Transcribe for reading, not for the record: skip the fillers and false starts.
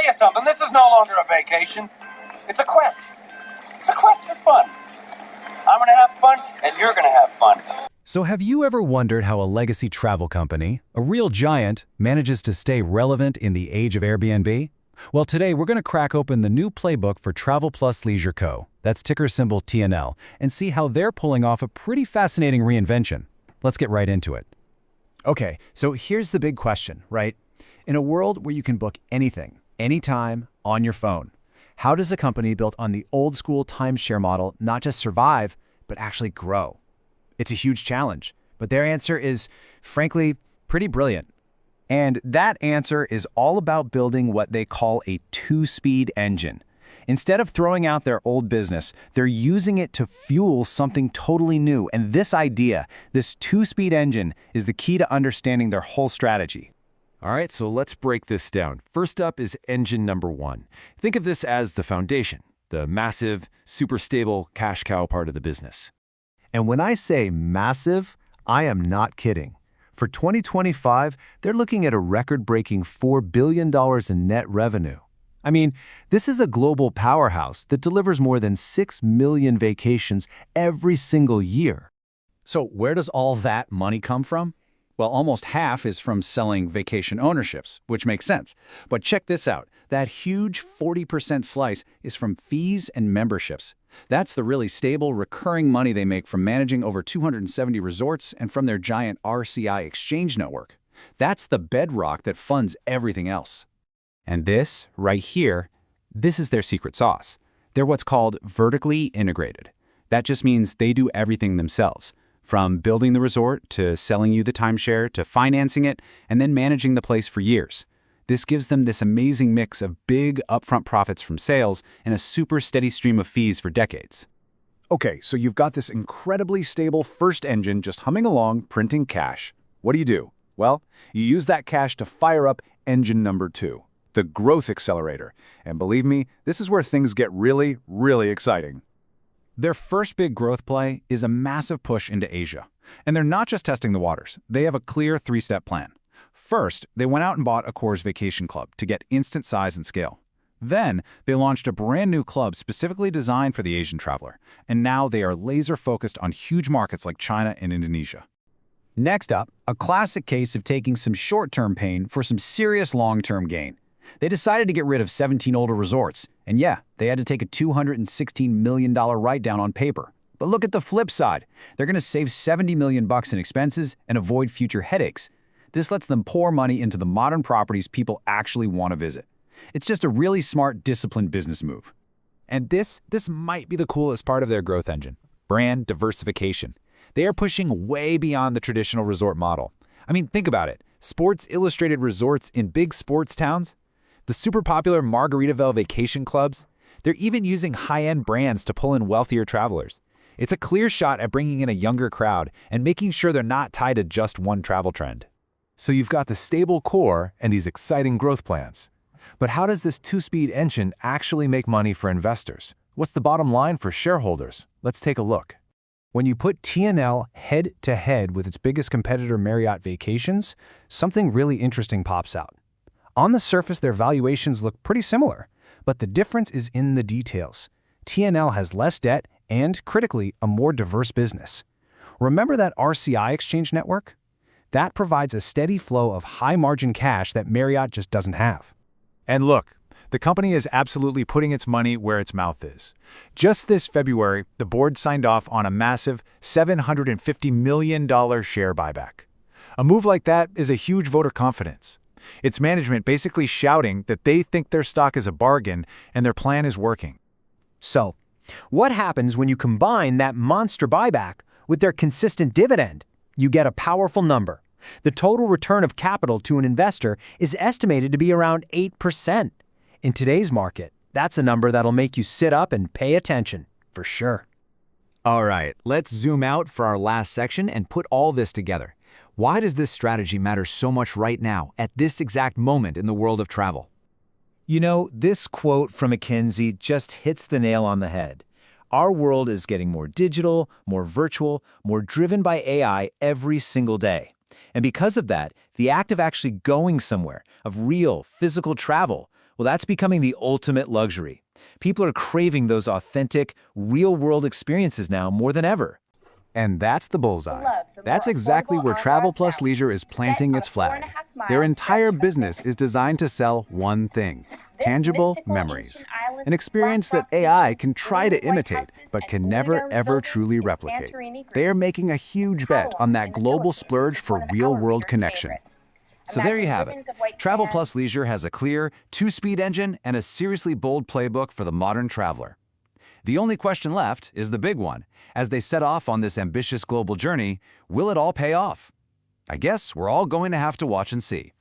tell you something, this is no longer a vacation. It's a quest. It's a quest for fun. I'm gonna have fun, and you're gonna have fun. So have you ever wondered how a legacy travel company, a real giant, manages to stay relevant in the age of Airbnb? Well, today we're going to crack open the new playbook for Travel Plus Leisure Co., that's ticker symbol TNL, and see how they're pulling off a pretty fascinating reinvention. Let's get right into it. Okay, so here's the big question, right? In a world where you can book anything, anytime, on your phone, how does a company built on the old school timeshare model not just survive, but actually grow? It's a huge challenge, but their answer is, frankly, pretty brilliant. And that answer is all about building what they call a two-speed engine. Instead of throwing out their old business, they're using it to fuel something totally new. And this idea, this two-speed engine, is the key to understanding their whole strategy. All right, so let's break this down. First up is engine number one. Think of this as the foundation, the massive, super stable cash cow part of the business. And when I say massive, I am not kidding. For 2025, they're looking at a record-breaking $4 billion in net revenue. I mean, this is a global powerhouse that delivers more than 6 million vacations every single year. So where does all that money come from? Well, almost half is from selling vacation ownerships, which makes sense. But check this out. That huge 40% slice is from fees and memberships. That's the really stable, recurring money they make from managing over 270 resorts and from their giant RCI exchange network. That's the bedrock that funds everything else. And this, right here, this is their secret sauce. They're what's called vertically integrated. That just means they do everything themselves, from building the resort to selling you the timeshare to financing it and then managing the place for years. This gives them this amazing mix of big upfront profits from sales and a super steady stream of fees for decades. Okay, so you've got this incredibly stable first engine just humming along, printing cash. What do? Well, you use that cash to fire up engine number two, the growth accelerator. And believe me, this is where things get really, really exciting. Their first big growth play is a massive push into Asia. And they're not just testing the waters. They have a clear three-step plan. First, they went out and bought Accor's Vacation Club to get instant size and scale. Then, they launched a brand new club specifically designed for the Asian traveler. And now they are laser-focused on huge markets like China and Indonesia. Next up, a classic case of taking some short-term pain for some serious long-term gain. They decided to get rid of 17 older resorts. And yeah, they had to take a $216 million write-down on paper. But look at the flip side. They're going to save $70 million in expenses and avoid future headaches. This lets them pour money into the modern properties people actually want to visit. It's just a really smart, disciplined business move. And this might be the coolest part of their growth engine: brand diversification. They are pushing way beyond the traditional resort model. I mean, think about it. Sports Illustrated resorts in big sports towns, the super popular Margaritaville vacation clubs, they're even using high-end brands to pull in wealthier travelers. It's a clear shot at bringing in a younger crowd and making sure they're not tied to just one travel trend. So you've got the stable core and these exciting growth plans. But how does this two-speed engine actually make money for investors? What's the bottom line for shareholders? Let's take a look. When you put TNL head-to-head with its biggest competitor Marriott Vacations, something really interesting pops out. On the surface, their valuations look pretty similar, but the difference is in the details. TNL has less debt and, critically, a more diverse business. Remember that RCI exchange network? That provides a steady flow of high-margin cash that Marriott just doesn't have. And look, the company is absolutely putting its money where its mouth is. Just this February, the board signed off on a massive $750 million share buyback. A move like that is a huge vote of confidence. It's management basically shouting that they think their stock is a bargain and their plan is working. So, what happens when you combine that monster buyback with their consistent dividend? You get a powerful number. The total return of capital to an investor is estimated to be around 8%. In today's market, that's a number that'll make you sit up and pay attention, for sure. All right, let's zoom out for our last section and put all this together. Why does this strategy matter so much right now, at this exact moment in the world of travel? You know, this quote from McKinsey just hits the nail on the head. Our world is getting more digital, more virtual, more driven by AI every single day. And because of that, the act of actually going somewhere, of real, physical travel, Well, that's becoming the ultimate luxury. People are craving those authentic, real-world experiences now more than ever. And that's the bullseye. That's exactly where Travel Plus Leisure is planting its flag. Their entire business is designed to sell one thing: tangible memories. An experience that AI can try to imitate, but can never ever truly replicate. They are making a huge bet on that global splurge for real-world connection. So there you have it. Travel Plus Leisure has a clear, two-speed engine and a seriously bold playbook for the modern traveler. The only question left is the big one. As they set off on this ambitious global journey, will it all pay off? I guess we're all going to have to watch and see.